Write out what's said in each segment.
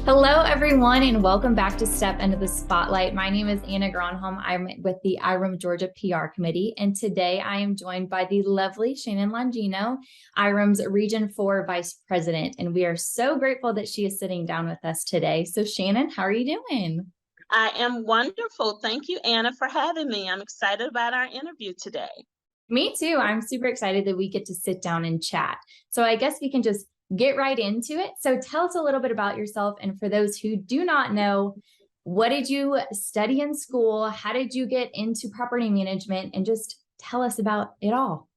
Hello, everyone, and welcome back to Step Into the Spotlight. My name is Anna Gronholm. I'm with the IREM Georgia PR Committee, and today I am joined by the lovely Shannon Longino, IREM's Region 4 Vice President, and we are so grateful that she is sitting down with us today. So, Shannon, how are you doing? I am wonderful. Thank you, Anna, for having me. I'm excited about our interview today. Me too. I'm super excited that we get to sit down and chat. So I guess we can just get right into it. So tell us a little bit about yourself. And for those who do not know, what did you study in school? How did you get into property management? And just tell us about it all.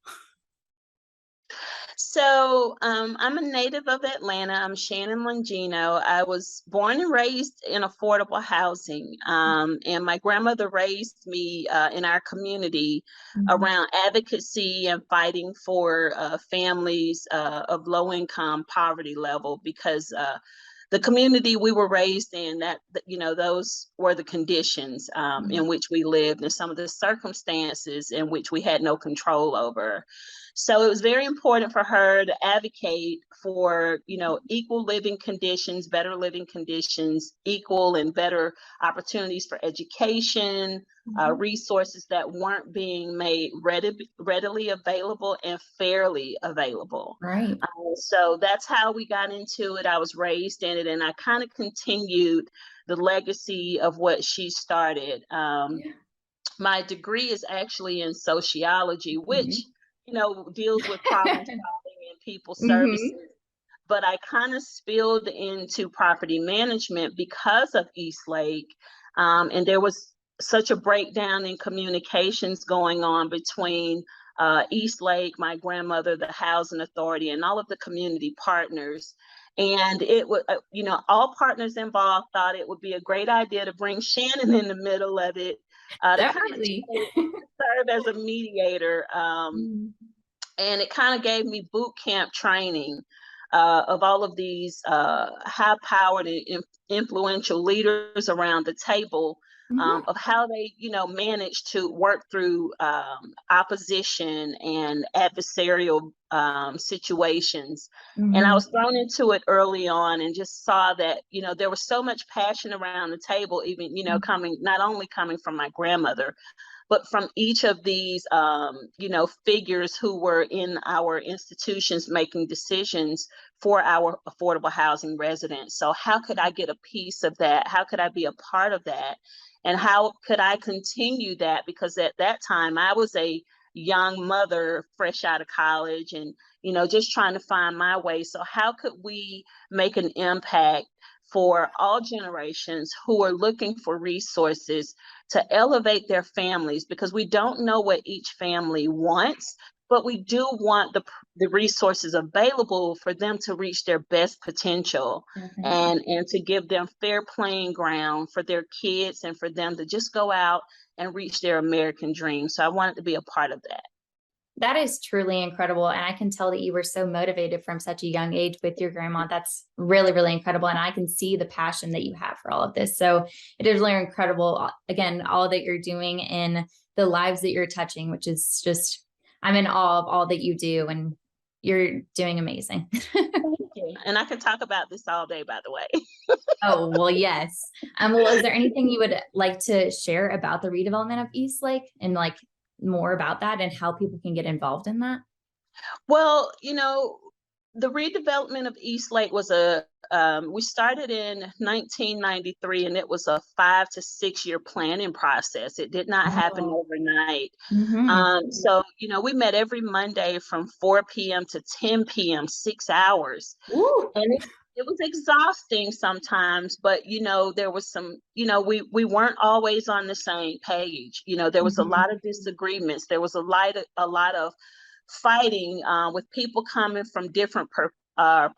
So I'm a native of Atlanta. I'm Shannon Longino. I was born and raised in affordable housing, and my grandmother raised me in our community around advocacy and fighting for families of low income poverty level because the community we were raised in, those were the conditions in which we lived and some of the circumstances in which we had no control over. So it was very important for her to advocate for, equal living conditions, better living conditions, equal and better opportunities for education, resources that weren't being made readily available and fairly available. Right. So that's how we got into it. I was raised in it, and I kind of continued the legacy of what she started. My degree is actually in sociology, which deals with problem solving and people services. But I kind of spilled into property management because of Eastlake. And there was such a breakdown in communications going on between Eastlake, my grandmother, the housing authority, and all of the community partners. And it would, all partners involved thought it would be a great idea to bring Shannon in the middle of it. Definitely. To serve as a mediator. And it kind of gave me boot camp training of all of these high-powered and influential leaders around the table of how they, managed to work through opposition and adversarial situations. And I was thrown into it early on and just saw that, there was so much passion around the table, even, not only coming from my grandmother, but from each of these, figures who were in our institutions making decisions for our affordable housing residents. So how could I get a piece of that? How could I be a part of that? And how could I continue that? Because at that time, I was a young mother fresh out of college and, just trying to find my way. So how could we make an impact for all generations who are looking for resources to elevate their families, because we don't know what each family wants, but we do want the resources available for them to reach their best potential and to give them fair playing ground for their kids and for them to just go out and reach their American dream. So I wanted to be a part of that. That is truly incredible. And I can tell that you were so motivated from such a young age with your grandma. That's really, really incredible. And I can see the passion that you have for all of this. So it is really incredible, again, all that you're doing and the lives that you're touching, which is just, I'm in awe of all that you do. And you're doing amazing. Thank you. And I can talk about this all day, by the way. Oh, well, yes. Well, is there anything you would like to share about the redevelopment of Eastlake and more about that and how people can get involved in that? Well, the redevelopment of Eastlake was we started in 1993, and it was a 5 to 6 year planning process. It did not happen overnight. So, we met every Monday from 4 p.m. to 10 p.m., 6 hours. And it was exhausting sometimes, but, there was some, we weren't always on the same page. There was a lot of disagreements. There was a lot of fighting with people coming from different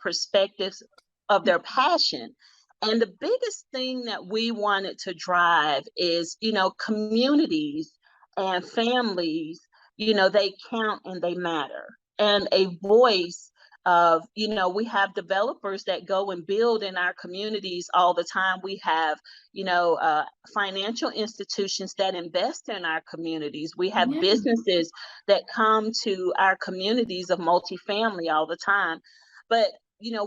perspectives of their passion. And the biggest thing that we wanted to drive is, communities and families, they count and they matter. And a voice of, we have developers that go and build in our communities all the time. We have, financial institutions that invest in our communities. We have businesses that come to our communities of multifamily all the time. But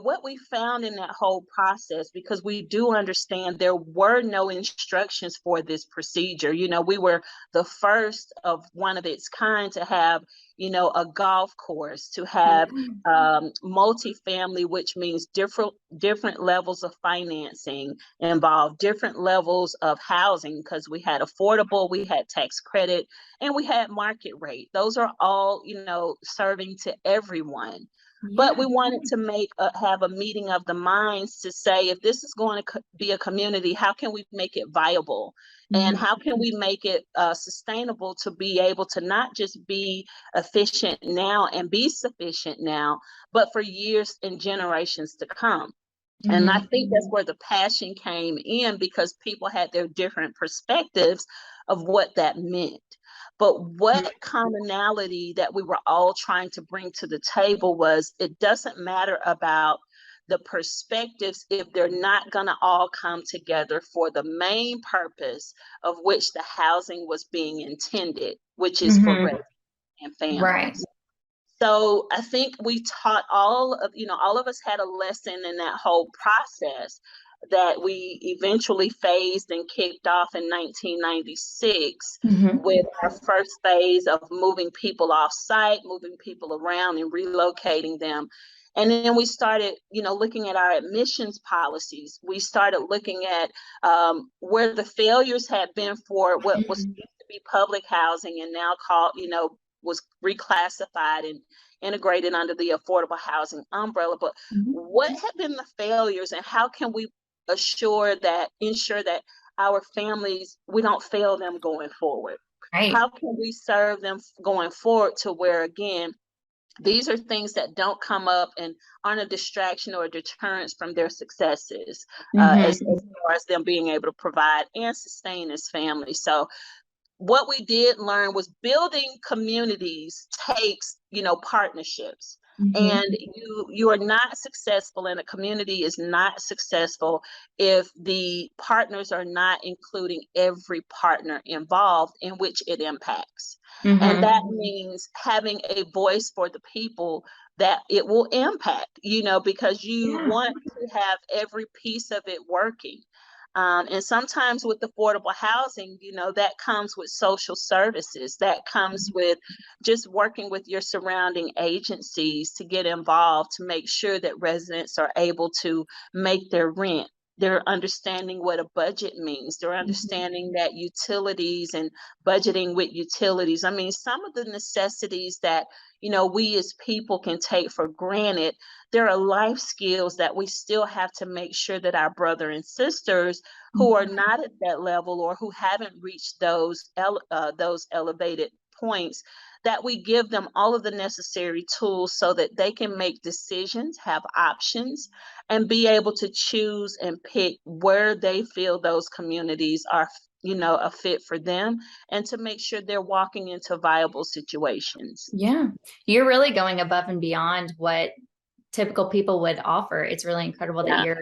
what we found in that whole process, because we do understand there were no instructions for this procedure. We were the first of one of its kind to have, a golf course, to have multifamily, which means different levels of financing involved, different levels of housing, because we had affordable, we had tax credit, and we had market rate. Those are all, serving to everyone. But we wanted to have a meeting of the minds to say, if this is going to be a community, how can we make it viable? And how can we make it sustainable to be able to not just be efficient now and be sufficient now, but for years and generations to come? And I think that's where the passion came in, because people had their different perspectives of what that meant. But what commonality that we were all trying to bring to the table was, it doesn't matter about the perspectives if they're not going to all come together for the main purpose of which the housing was being intended, which is for residents and families. Right. So I think we taught all of us had a lesson in that whole process that we eventually phased and kicked off in 1996 with our first phase of moving people off site, moving people around and relocating them. And then we started, looking at our admissions policies. We started looking at where the failures had been for what was used to be public housing and now called, was reclassified and integrated under the affordable housing umbrella. But what have been the failures, and how can we ensure that our families, we don't fail them going forward? Right. How can we serve them going forward to where, again, these are things that don't come up and aren't a distraction or a deterrence from their successes, as far as them being able to provide and sustain as families. So what we did learn was building communities takes, partnerships. And you are not successful, and a community is not successful if the partners are not including every partner involved in which it impacts. And that means having a voice for the people that it will impact, because you want to have every piece of it working. And sometimes with affordable housing, that comes with social services, that comes with just working with your surrounding agencies to get involved, to make sure that residents are able to make their rent. They're understanding what a budget means. They're understanding that utilities and budgeting with utilities. I mean, some of the necessities that, we as people can take for granted, there are life skills that we still have to make sure that our brother and sisters who are not at that level or who haven't reached those elevated points, that we give them all of the necessary tools so that they can make decisions, have options, and be able to choose and pick where they feel those communities are, a fit for them, and to make sure they're walking into viable situations. Yeah, you're really going above and beyond what typical people would offer. It's really incredible that you're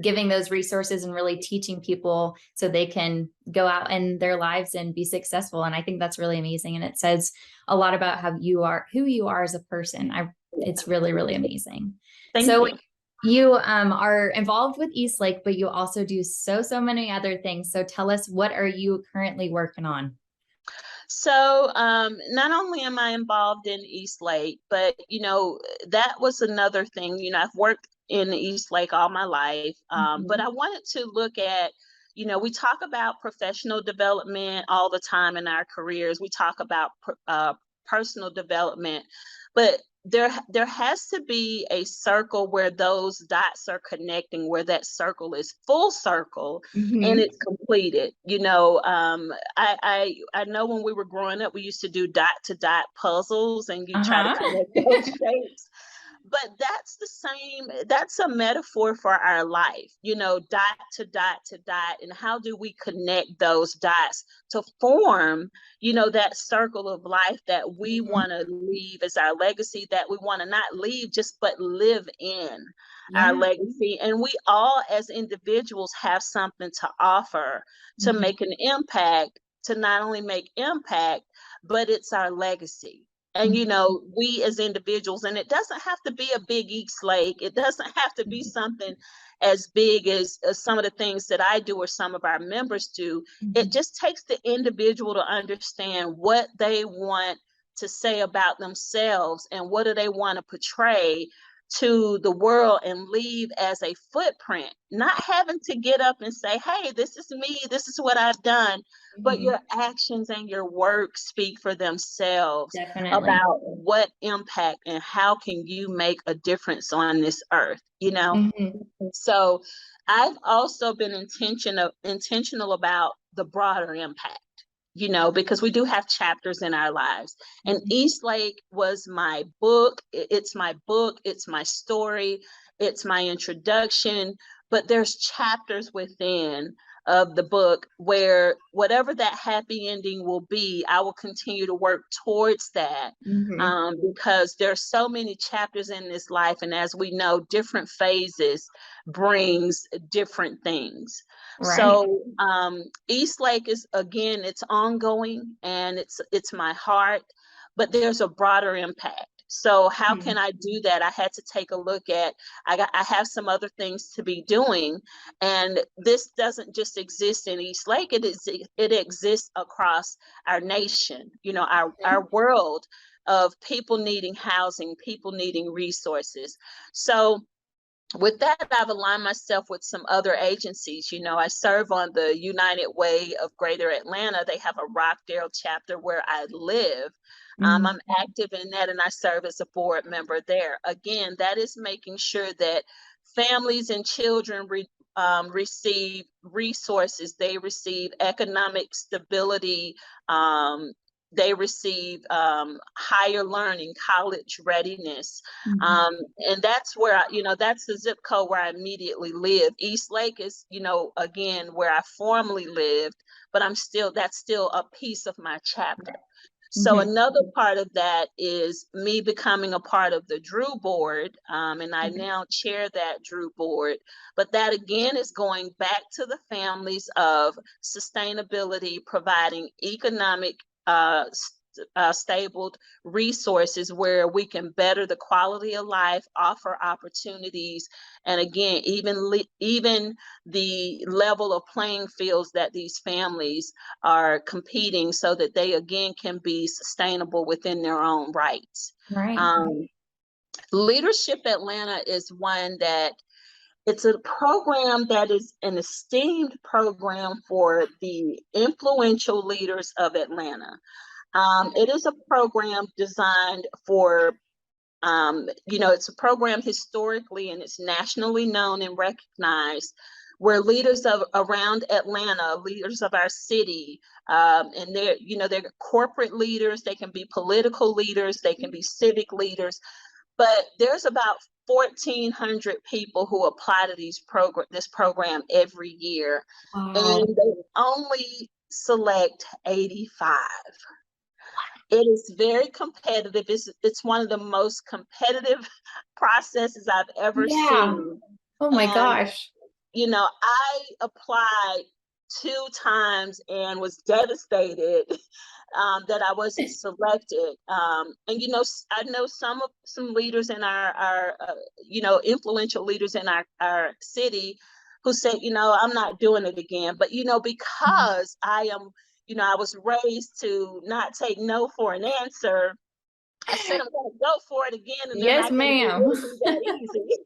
giving those resources and really teaching people so they can go out in their lives and be successful. And I think that's really amazing. And it says a lot about who you are as a person. It's really, really amazing. Thank you. You are involved with Eastlake, but you also do so many other things. So tell us, what are you currently working on? So not only am I involved in Eastlake, but, that was another thing. I've worked in Eastlake all my life, but I wanted to look at, we talk about professional development all the time in our careers. We talk about personal development, but there has to be a circle where those dots are connecting, where that circle is full circle and it's completed. I know when we were growing up, we used to do dot to dot puzzles, and you try to connect those shapes. But that's a metaphor for our life, dot to dot to dot. And how do we connect those dots to form, that circle of life that we want to leave as our legacy, that we want to not leave just, but live in our legacy. And we all as individuals have something to offer to make an impact, to not only make impact, but it's our legacy. And, you know, we as individuals, and it doesn't have to be a big East Lake. It doesn't have to be something as big as some of the things that I do or some of our members do. It just takes the individual to understand what they want to say about themselves and what do they want to portray to the world and leave as a footprint, not having to get up and say, hey, this is me, this is what I've done, but your actions and your work speak for themselves. Definitely. About what impact and how can you make a difference on this earth, you know? So I've also been intentional about the broader impact, you know, because we do have chapters in our lives. And East Lake was my book. It's my book. It's my story. It's my introduction. But there's chapters within of the book where whatever that happy ending will be, I will continue to work towards that, because there's so many chapters in this life. And as we know, different phases brings different things. Right. So East Lake is, again, it's ongoing and it's my heart, but there's a broader impact. So how can I do that? I had to take a look at, I have some other things to be doing. And this doesn't just exist in East Lake, it exists across our nation, you know, our world of people needing housing, people needing resources. So with that, I've aligned myself with some other agencies. You know, I serve on the United Way of Greater Atlanta. They have a Rockdale chapter where I live. I'm active in that, and I serve as a board member there. Again, that is making sure that families and children receive resources. They receive economic stability. They receive higher learning, college readiness. And that's where, that's the zip code where I immediately live. East Lake is, again, where I formerly lived, but that's still a piece of my chapter. So another part of that is me becoming a part of the Drew board, and I now chair that Drew board. But that again is going back to the families of sustainability, providing economic stable resources where we can better the quality of life, offer opportunities, and again, even the level of playing fields that these families are competing so that they again can be sustainable within their own rights. Right. Leadership Atlanta is one that it's a program that is an esteemed program for the influential leaders of Atlanta. It is a program designed for, it's a program historically and it's nationally known and recognized, where leaders around Atlanta, leaders of our city, and they're corporate leaders, they can be political leaders, they can be civic leaders, but there's about 1,400 people who apply to this program every year, and they only select 85. It is very competitive. It's one of the most competitive processes I've ever seen. Oh my And, gosh. I applied 2 times and was devastated that I wasn't selected. And, I know some leaders in our influential leaders in our city who said, I'm not doing it again. But, because I am, I was raised to not take no for an answer, I said, I'm going to go for it again. And Yes, ma'am. It wouldn't be that easy.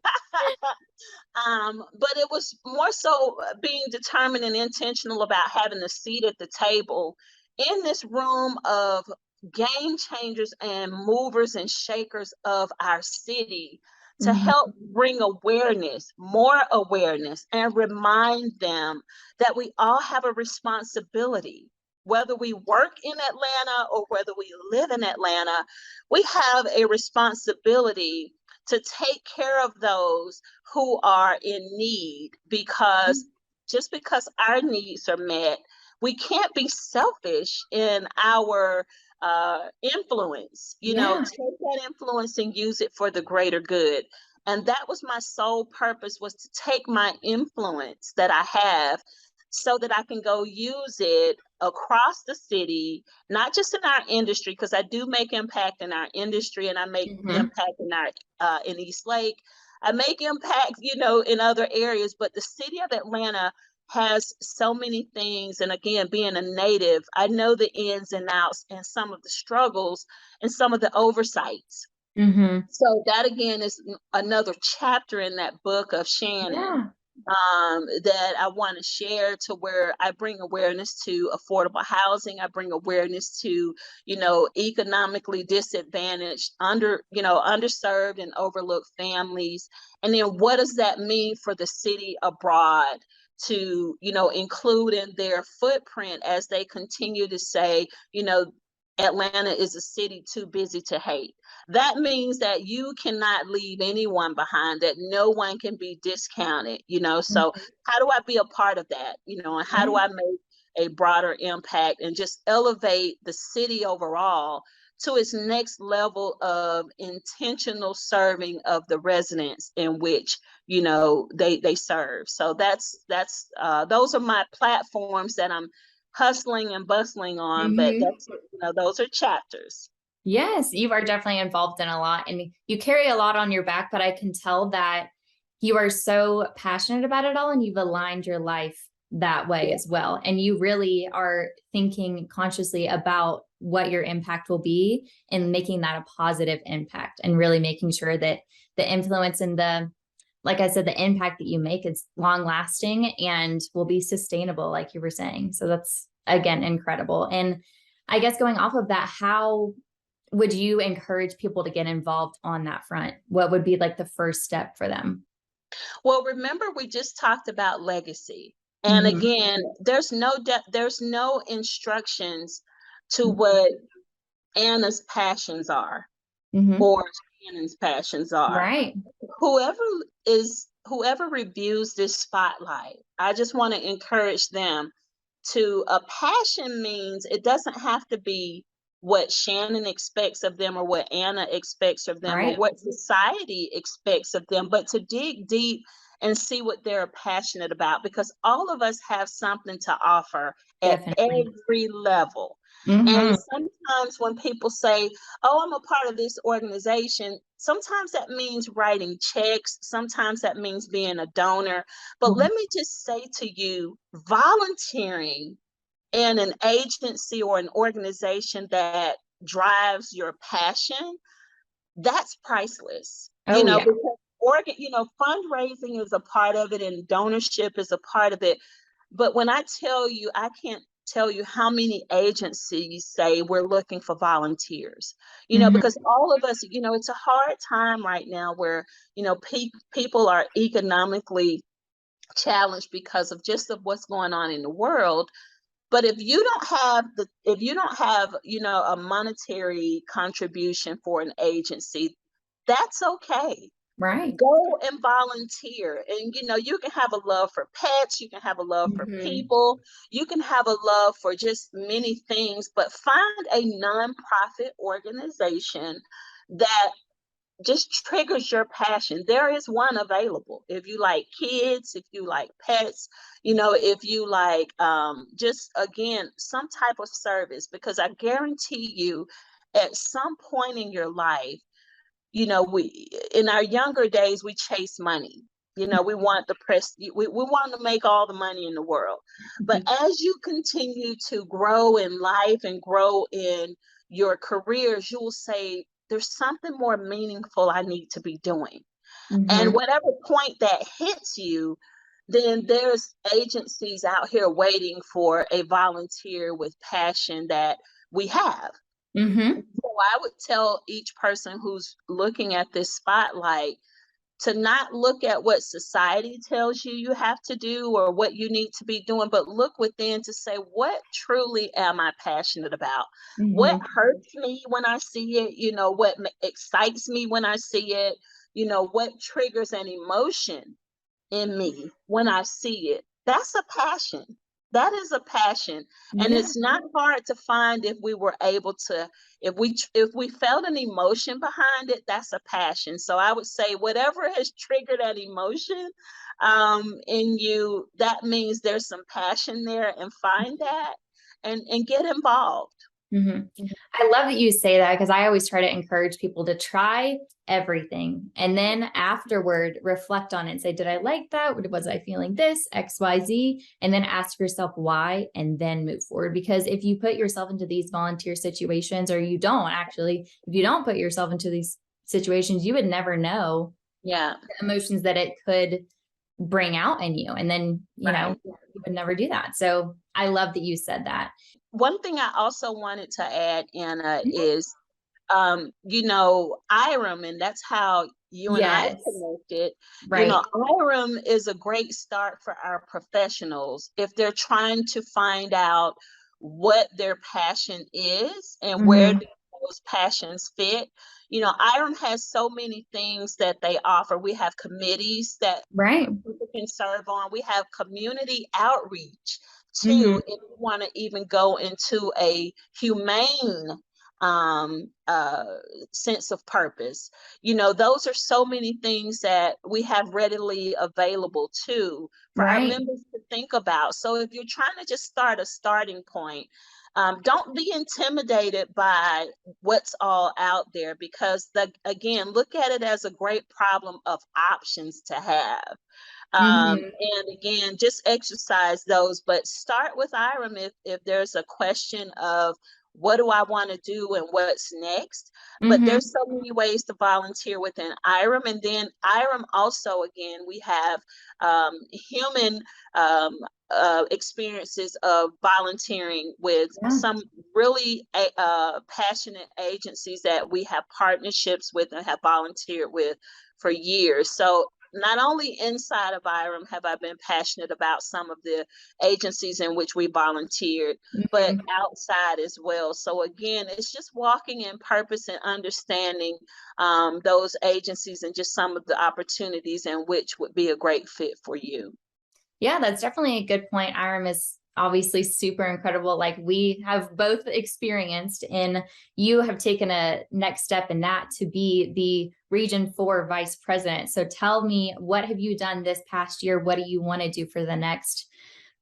But it was more so being determined and intentional about having a seat at the table in this room of game changers and movers and shakers of our city to help bring more awareness, and remind them that we all have a responsibility. Whether we work in Atlanta or whether we live in Atlanta, we have a responsibility to take care of those who are in need, because just because our needs are met, we can't be selfish in our influence. Take that influence and use it for the greater good. And that was my sole purpose, was to take my influence that I have so that I can go use it across the city, not just in our industry, because I do make impact in our industry and I make impact in our in East Lake. I make impact, you know, in other areas, but the city of Atlanta has so many things. And again, being a native, I know the ins and outs and some of the struggles and some of the oversights. So that again is another chapter in that book of Shannon. That I want to share, to where I bring awareness to affordable housing. I bring awareness to, you know, economically disadvantaged, underserved and overlooked families. And then what does that mean for the city abroad to, you know, include in their footprint as they continue to say, you know, Atlanta is a city too busy to hate. That means that you cannot leave anyone behind, that no one can be discounted, you know. So how do I be a part of that, you know, and how do I make a broader impact and just elevate the city overall to its next level of intentional serving of the residents in which, you know, they serve. So that's those are my platforms that I'm hustling and bustling on, but that's, you know, those are chapters. Yes, you are definitely involved in a lot and you carry a lot on your back, but I can tell that you are so passionate about it all and you've aligned your life that way as well. And you really are thinking consciously about what your impact will be and making that a positive impact and really making sure that the influence and like I said, the impact that you make is long lasting and will be sustainable, like you were saying. So that's, again, incredible. And I guess going off of that, how would you encourage people to get involved on that front? What would be like the first step for them? Well, remember, we just talked about legacy. And again, there's no instructions to what Anna's passions are or Shannon's passions are. Right. Whoever reviews this spotlight, I just want to encourage them to, a passion means it doesn't have to be what Shannon expects of them or what Anna expects of them or what society expects of them, but to dig deep and see what they're passionate about, because all of us have something to offer at every level. And sometimes when people say, oh, I'm a part of this organization, sometimes that means writing checks, sometimes that means being a donor. But let me just say to you, volunteering in an agency or an organization that drives your passion, that's priceless. You know, because fundraising is a part of it and donorship is a part of it. But when I tell you, I can't tell you how many agencies say we're looking for volunteers, you know, because all of us, you know, it's a hard time right now where, you know, people are economically challenged because of what's going on in the world. But if you don't have, you know, a monetary contribution for an agency, that's okay. Right. Go and volunteer. And, you know, you can have a love for pets, you can have a love for people, you can have a love for just many things, but find a nonprofit organization that just triggers your passion. There is one available. If you like kids, if you like pets, you know, if you like just, again, some type of service, because I guarantee you at some point in your life, you know, we, in our younger days, we chase money. You know, we want the press, we want to make all the money in the world. But as you continue to grow in life and grow in your careers, you will say, there's something more meaningful I need to be doing. And whatever point that hits you, then there's agencies out here waiting for a volunteer with passion that we have. So I would tell each person who's looking at this spotlight to not look at what society tells you have to do or what you need to be doing, but look within to say, what truly am I passionate about? What hurts me when I see it? You know, what excites me when I see it? You know, what triggers an emotion in me when I see it? That's a passion. That is a passion. And Yeah. it's not hard to find if we were able to, if we felt an emotion behind it, that's a passion. So I would say whatever has triggered that emotion in you, that means there's some passion there, and find that and get involved. Mhm. I love that you say that, because I always try to encourage people to try everything and then afterward reflect on it and say, did I like that? Was I feeling this, XYZ? And then ask yourself why, and then move forward. Because if you put yourself into these volunteer situations, or you don't actually, if you don't put yourself into these situations, you would never know Yeah. the emotions that it could bring out in you. And then, Right. you would never do that. So I love that you said that. One thing I also wanted to add, Anna, Mhm. is IREM, and that's how you and I Yes. connected. Right. IREM is a great start for our professionals if they're trying to find out what their passion is and where Mhm. do those passions fit. IREM has so many things that they offer. We have committees that Right. people can serve on. We have community outreach too, Mhm. if you want to even go into a humane um, uh, sense of purpose. Those are so many things that we have readily available too for our Right. members to think about. So if you're trying to just start a starting point, don't be intimidated by what's all out there, because again, look at it as a great problem of options to have. Mhm. And again, just exercise those, but start with IREM if there's a question of what do I want to do and what's next. But Mhm. there's so many ways to volunteer within IREM. And then IREM also, again, we have human um, experiences of volunteering with Yeah. some really passionate agencies that we have partnerships with and have volunteered with for years. So not only inside of IREM have I been passionate about some of the agencies in which we volunteered, but Mhm. outside as well. So again, it's just walking in purpose and understanding those agencies and just some of the opportunities in which would be a great fit for you. Yeah, that's definitely a good point. IREM is obviously super incredible. Like we have both experienced, and you have taken a next step in that to be the Region 4 Vice President. So tell me, what have you done this past year? What do you want to do for the next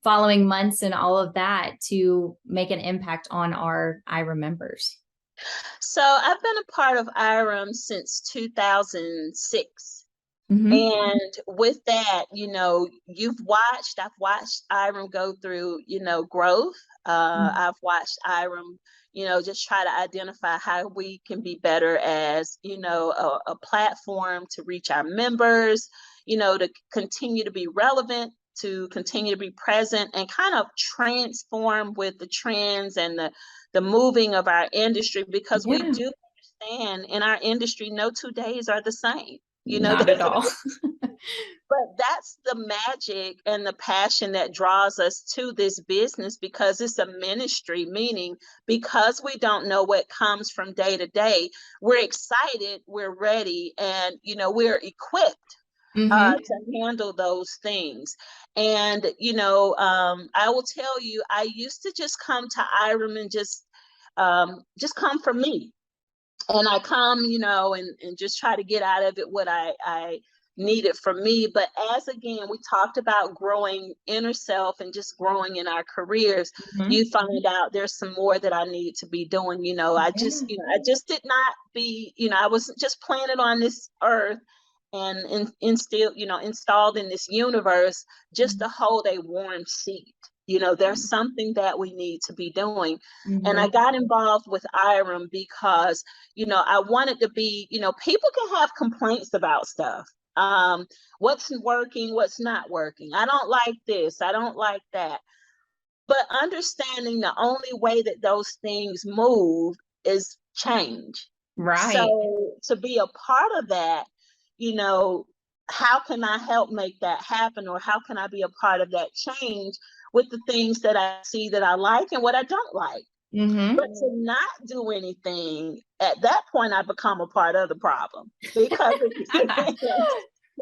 following months and all of that to make an impact on our IREM members? So I've been a part of IREM since 2006. Mhm. And with that, I've watched IREM go through, growth. I've watched IREM, just try to identify how we can be better as, a platform to reach our members, to continue to be relevant, to continue to be present and kind of transform with the trends and the moving of our industry, because we Yeah, do understand in our industry, no 2 days are the same. not at There's all. but that's the magic and the passion that draws us to this business, because it's a ministry, meaning because we don't know what comes from day to day, we're excited, we're ready, and we're equipped Mhm. to handle those things. And I will tell you, I used to just come to IREM and just come for me, and I come, and just try to get out of it what I needed for me. But as again, we talked about growing inner self and just growing in our careers, Mhm. you find out there's some more that I need to be doing. Yeah. I just did not be, I wasn't just planted on this earth and instilled, installed in this universe just to hold a warm seat. There's something that we need to be doing. And I Mhm. got involved with IREM because I wanted to be, people can have complaints about stuff. What's working, what's not working. I don't like this, I don't like that. But understanding the only way that those things move is change. Right. So to be a part of that, you know, how can I help make that happen? Or how can I be a part of that change with the things that I see that I like and what I don't like? But Mhm. to not do anything, at that point, I become a part of the problem, because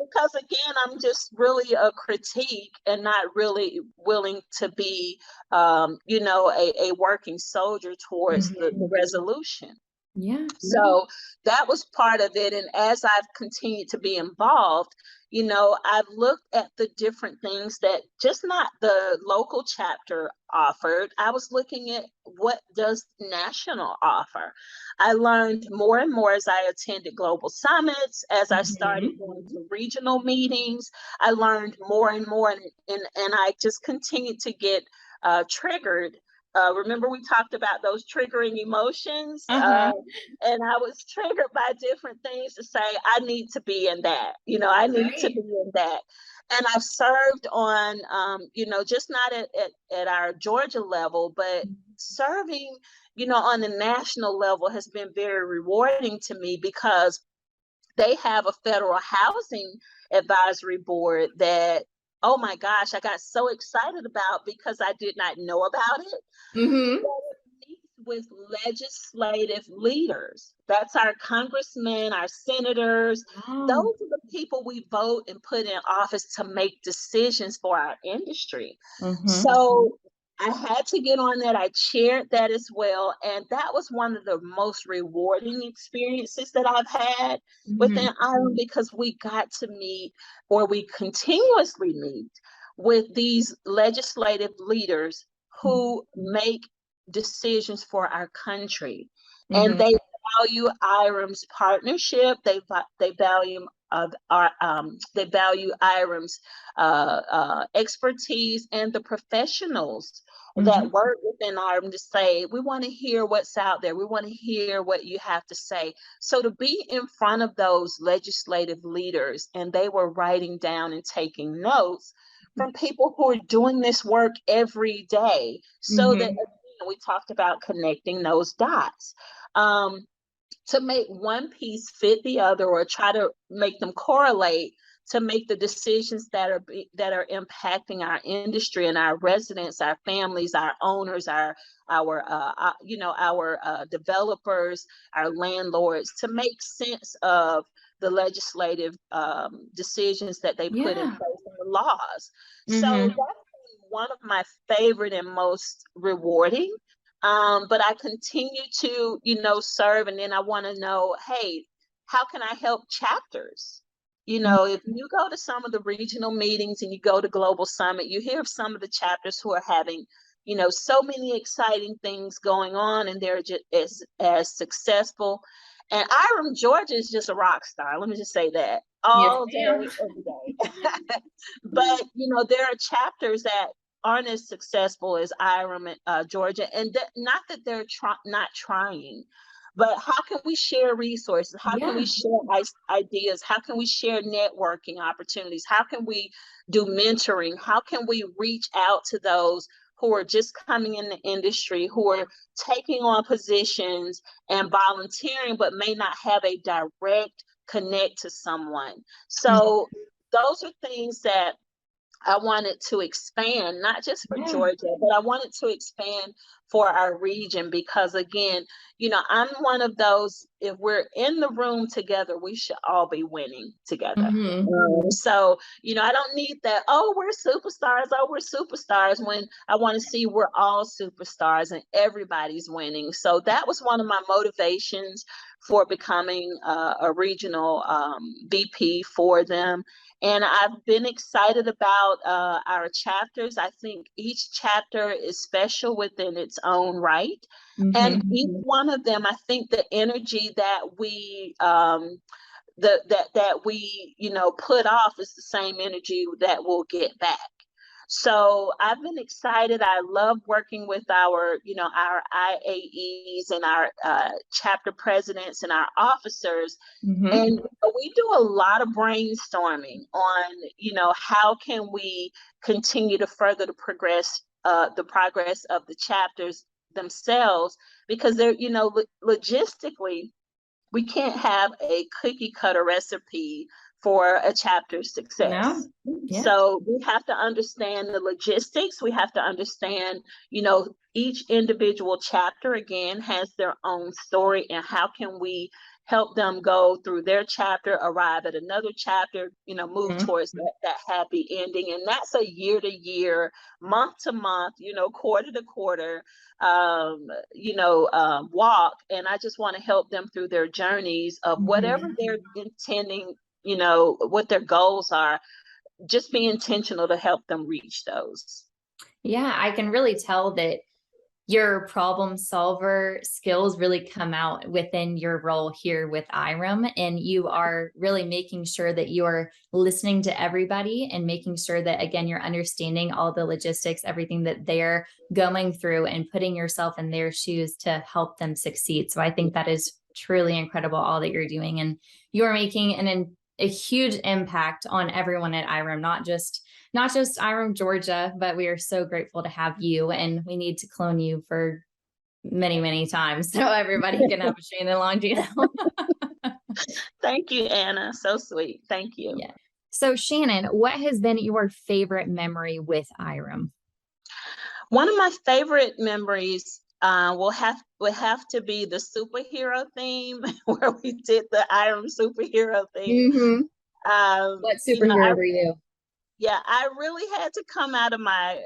because again, I'm just really a critique and not really willing to be, a working soldier towards the resolution. Yeah. So that was part of it. And as I've continued to be involved, I've looked at the different things that just not the local chapter offered. I was looking at what does national offer. I learned more and more as I attended global summits, as I started going to regional meetings. I learned more and more, and I just continued to get triggered. Remember we talked about those triggering emotions? And I was triggered by different things to say, I need to be in that, I need to be in that. And I've served on, just not at our Georgia level, but serving, on the national level has been very rewarding to me, because they have a federal housing advisory board that, oh my gosh, I got so excited about, because I did not know about it. With legislative leaders. That's our congressmen, our senators. Those are the people we vote and put in office to make decisions for our industry. So I had to get on that. I chaired that as well. And that was one of the most rewarding experiences that I've had within IREM, because we got to meet, or we continuously meet, with these legislative leaders who make decisions for our country. And they value IREM's partnership. They value they value IREM's expertise, and the professionals that work within IREM to say, we want to hear what's out there. We want to hear what you have to say. So to be in front of those legislative leaders, and they were writing down and taking notes from people who are doing this work every day, so that we talked about connecting those dots, to make one piece fit the other, or try to make them correlate, to make the decisions that are impacting our industry and our residents, our families, our owners, our developers, our landlords, to make sense of the legislative decisions that they put in place, in the laws. So that's one of my favorite and most rewarding. But I continue to, serve. And then I want to know, hey, how can I help chapters? If you go to some of the regional meetings and you go to Global Summit, you hear of some of the chapters who are having, so many exciting things going on, and they're just as successful. And IREM Georgia is just a rock star. Let me just say that all day, every day. But, there are chapters that aren't as successful as IREM Georgia, and not that they're not trying, but how can we share resources? How can we share ideas? How can we share networking opportunities? How can we do mentoring? How can we reach out to those who are just coming in the industry, who are taking on positions and volunteering, but may not have a direct connect to someone? So those are things that I wanted to expand, not just for Georgia, but I wanted to expand for our region, because again, I'm one of those, if we're in the room together, we should all be winning together. So, I don't need that, oh, we're superstars, when I want to see we're all superstars and everybody's winning. So that was one of my motivations for becoming a regional VP for them. And I've been excited about our chapters. I think each chapter is special within its own right. And each one of them, I think the energy that we that we put off is the same energy that we'll get back. So I've been excited. I love working with our IAEs and our chapter presidents and our officers. And we do a lot of brainstorming on, how can we continue to further the progress of the chapters themselves, because they're, logistically, we can't have a cookie cutter recipe for a chapter's success. So we have to understand the logistics. We have to understand, each individual chapter, again, has their own story, and how can we help them go through their chapter, arrive at another chapter, move towards that happy ending. And that's a year to year, month to month, quarter to quarter, walk. And I just want to help them through their journeys of whatever they're intending, what their goals are. Just be intentional to help them reach those. Yeah, I can really tell that your problem solver skills really come out within your role here with IREM, and you are really making sure that you are listening to everybody and making sure that, again, you're understanding all the logistics, everything that they're going through, and putting yourself in their shoes to help them succeed. So I think that is truly incredible, all that you're doing, and you're making a huge impact on everyone at IREM, not just IREM Georgia, but we are so grateful to have you, and we need to clone you for many, many times so everybody can have a Shannon Longino. Thank you, Anna. So sweet. Thank you. Yeah. So Shannon, what has been your favorite memory with IREM? One of my favorite memories will have to be the superhero theme, where we did the IREM superhero theme. What superhero were you? Yeah, I really had to come out of my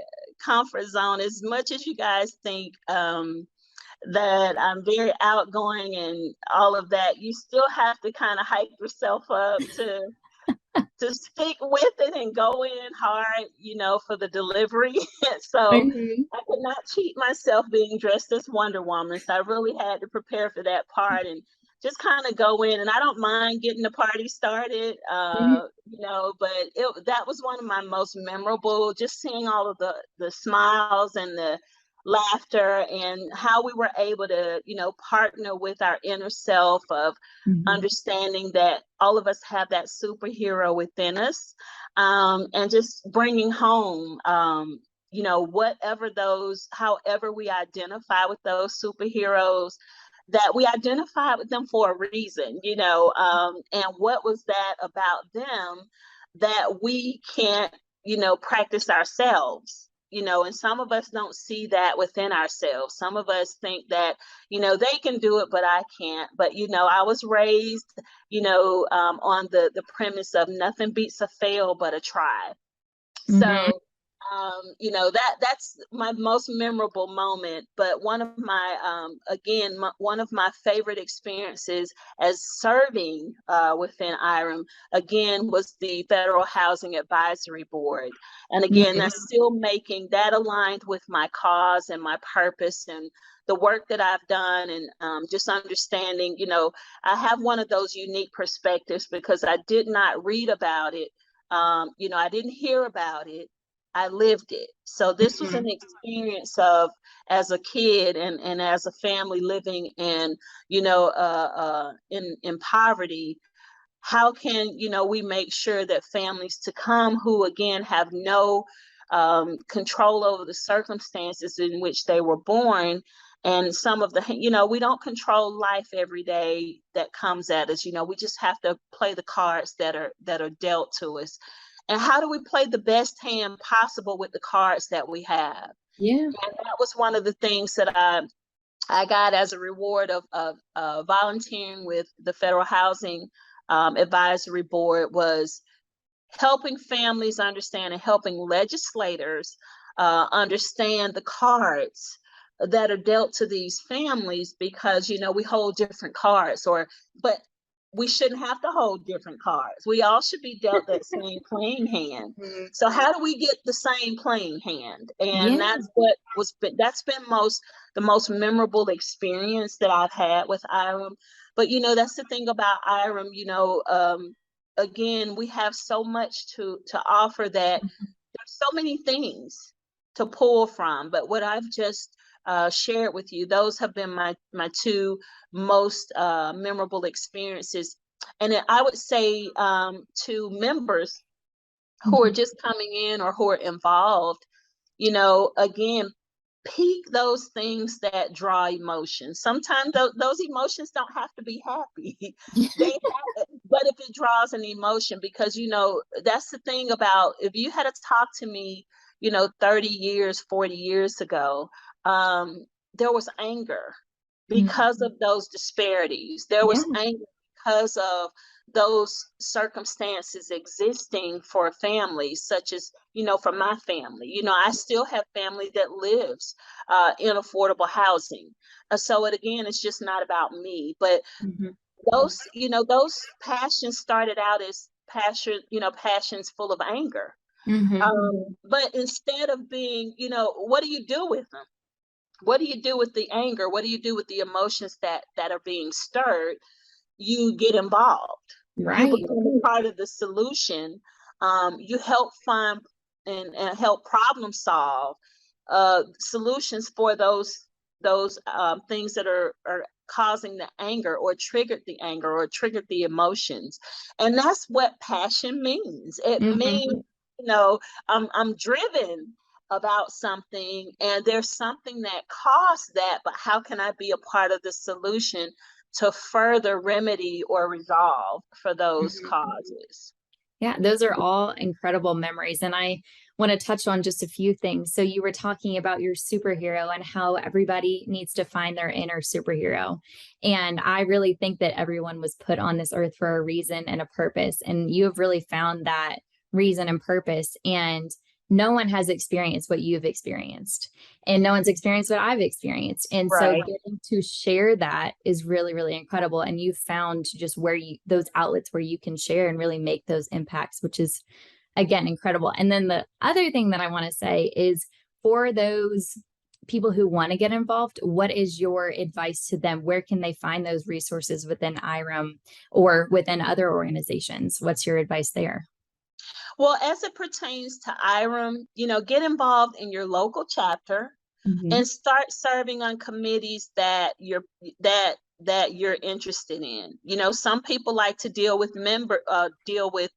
comfort zone. As much as you guys think that I'm very outgoing and all of that, you still have to kind of hype yourself up to stick with it and go in hard, for the delivery. So I could not cheat myself being dressed as Wonder Woman. So I really had to prepare for that part and just kind of go in. And I don't mind getting the party started, but that was one of my most memorable, just seeing all of the smiles and the laughter and how we were able to, partner with our inner self of understanding that all of us have that superhero within us, and just bringing home, however we identify with those superheroes, that we identify with them for a reason, and what was that about them that we can't, practice ourselves. And some of us don't see that within ourselves. Some of us think that, they can do it, but I can't. But, I was raised, on the premise of nothing beats a fail but a try. So, that's my most memorable moment. But one of my, one of my favorite experiences as serving within IREM, again, was the Federal Housing Advisory Board. And again, that's still making that aligned with my cause and my purpose and the work that I've done, and just understanding, I have one of those unique perspectives because I did not read about it. I didn't hear about it. I lived it. So this was an experience of, as a kid and as a family living in, in poverty, how can, we make sure that families to come who, again, have no control over the circumstances in which they were born, and some of the, we don't control life every day that comes at us. We just have to play the cards that are dealt to us. And how do we play the best hand possible with the cards that we have? Yeah. And that was one of the things that I got as a reward of volunteering with the Federal Housing Advisory Board, was helping families understand and helping legislators understand the cards that are dealt to these families, because, we hold different cards, but we shouldn't have to hold different cards. We all should be dealt that same playing hand. So how do we get the same playing hand? And that's that's been the most memorable experience that I've had with IREM. But, that's the thing about IREM, again, we have so much to offer that there's so many things to pull from. But what I've just shared with you, those have been my two most memorable experiences. And I would say to members who are just coming in or who are involved, again, pick those things that draw emotions. Sometimes those emotions don't have to be happy. But if it draws an emotion, because, that's the thing about, if you had to talk to me, 30 years, 40 years ago, there was anger because of those disparities. There was anger because of those circumstances existing for families, such as, for my family. I still have family that lives in affordable housing. So again, it's just not about me, but those passions started out as passions full of anger. But instead of being, what do you do with them? What do you do with the anger? What do you do with the emotions that are being stirred? You get involved. You become a part of the solution. You help find and help problem solve solutions for those things that are causing the anger or triggered the anger or triggered the emotions. And that's what passion means. It means, I'm driven about something, and there's something that caused that, but how can I be a part of the solution to further remedy or resolve for those causes? Yeah, those are all incredible memories. And I want to touch on just a few things. So you were talking about your superhero and how everybody needs to find their inner superhero. And I really think that everyone was put on this earth for a reason and a purpose. And you have really found that reason and purpose. And no one has experienced what you've experienced, and no one's experienced what I've experienced. And so getting to share that is really, really incredible. And you've found just those outlets where you can share and really make those impacts, which is, again, incredible. And then the other thing that I want to say is, for those people who want to get involved, what is your advice to them? Where can they find those resources within IREM or within other organizations? What's your advice there? Well, as it pertains to IREM, get involved in your local chapter and start serving on committees that you're interested in. Some people like to deal with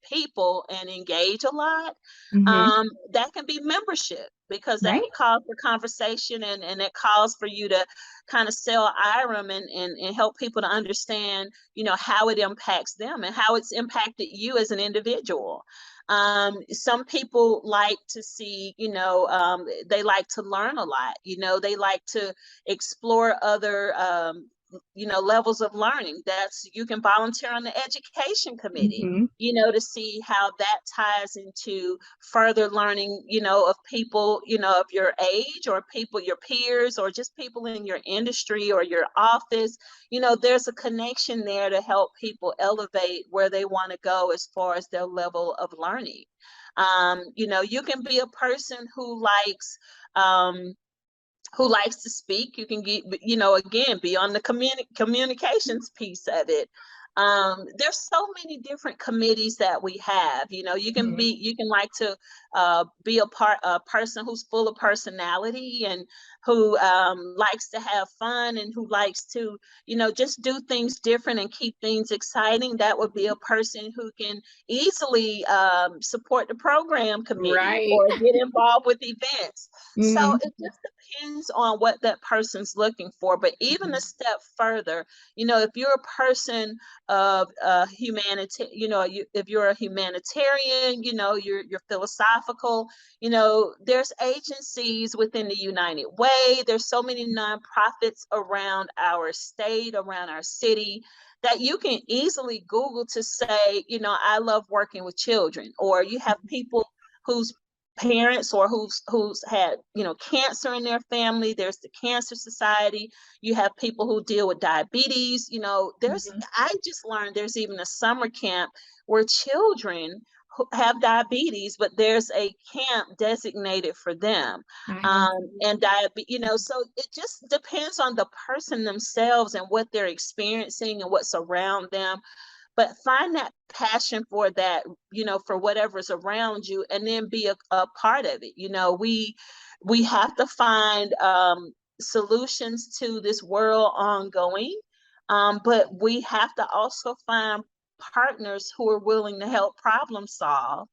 people and engage a lot. That can be membership, because that calls for conversation, and it calls for you to kind of sell IREM and help people to understand, how it impacts them and how it's impacted you as an individual. Some people like to see, they like to learn a lot, they like to explore other, levels of learning. You can volunteer on the education committee, to see how that ties into further learning, of people, of your age, or people, your peers, or just people in your industry or your office. There's a connection there to help people elevate where they want to go as far as their level of learning. You can be a person who likes to speak. You can get, again, be on the communications piece of it. There's so many different committees that we have. You can like to be a person who's full of personality, and who likes to have fun, and who likes to, just do things different and keep things exciting. That would be a person who can easily support the program committee or get involved with events. So it just depends on what that person's looking for. But even a step further, if you're a person of humanity, if you're a humanitarian, you're philosophical, there's agencies within the United Way. There's so many nonprofits around our state, around our city, that you can easily Google to say, I love working with children. Or you have people whose parents or who's had cancer in their family. There's the Cancer Society. You have people who deal with diabetes. I just learned there's even a summer camp where children who have diabetes, but there's a camp designated for them. And diabetes, so it just depends on the person themselves and what they're experiencing and what's around them. But find that passion for that, for whatever's around you, and then be a part of it. We have to find solutions to this world ongoing, but we have to also find partners who are willing to help problem solve.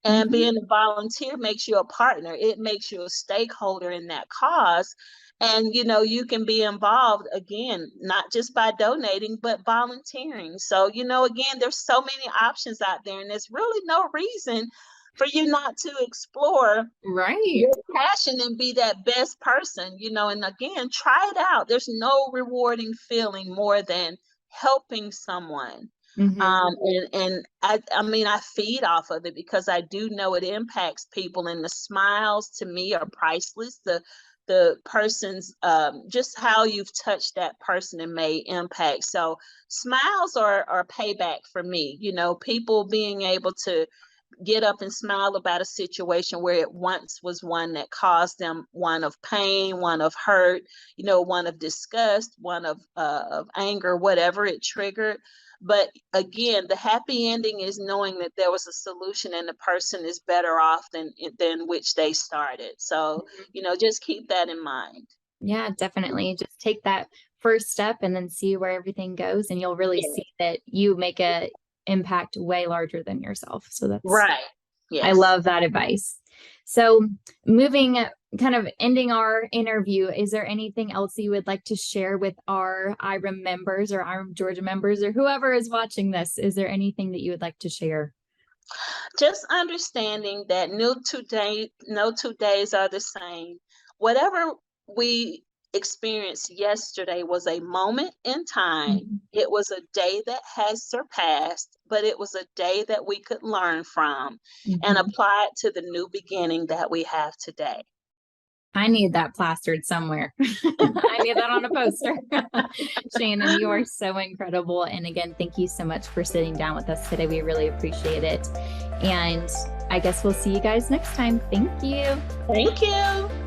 And being a volunteer makes you a partner. It makes you a stakeholder in that cause. And, you can be involved, again, not just by donating, but volunteering. So, again, there's so many options out there, and there's really no reason for you not to explore your passion and be that best person, and again, try it out. There's no rewarding feeling more than helping someone. And I mean, I feed off of it because I do know it impacts people, and the smiles to me are priceless. The person's just how you've touched that person and made impact. So smiles are payback for me. You know, people being able to get up and smile about a situation where it once was one that caused them one of pain, one of hurt, you know, one of disgust, one of anger, whatever it triggered. But again, the happy ending is knowing that there was a solution and the person is better off than which they started. So, you know, just keep that in mind. Yeah, definitely. Just take that first step and then see where everything goes, and you'll really Yeah. see that you make a impact way larger than yourself. So that's, Right. I Yes. love that advice. So moving, kind of ending our interview, is there anything else you would like to share with our IREM members or IREM Georgia members or whoever is watching this? Is there anything that you would like to share? Just understanding that no 2 days are the same. Whatever we experienced yesterday was a moment in time. Mhm. It was a day that has surpassed, but it was a day that we could learn from and Mhm. apply it to the new beginning that we have today. I need that plastered somewhere. I need that on a poster. Shannon, you are so incredible. And again, thank you so much for sitting down with us today. We really appreciate it. And I guess we'll see you guys next time. Thank you. Thank you.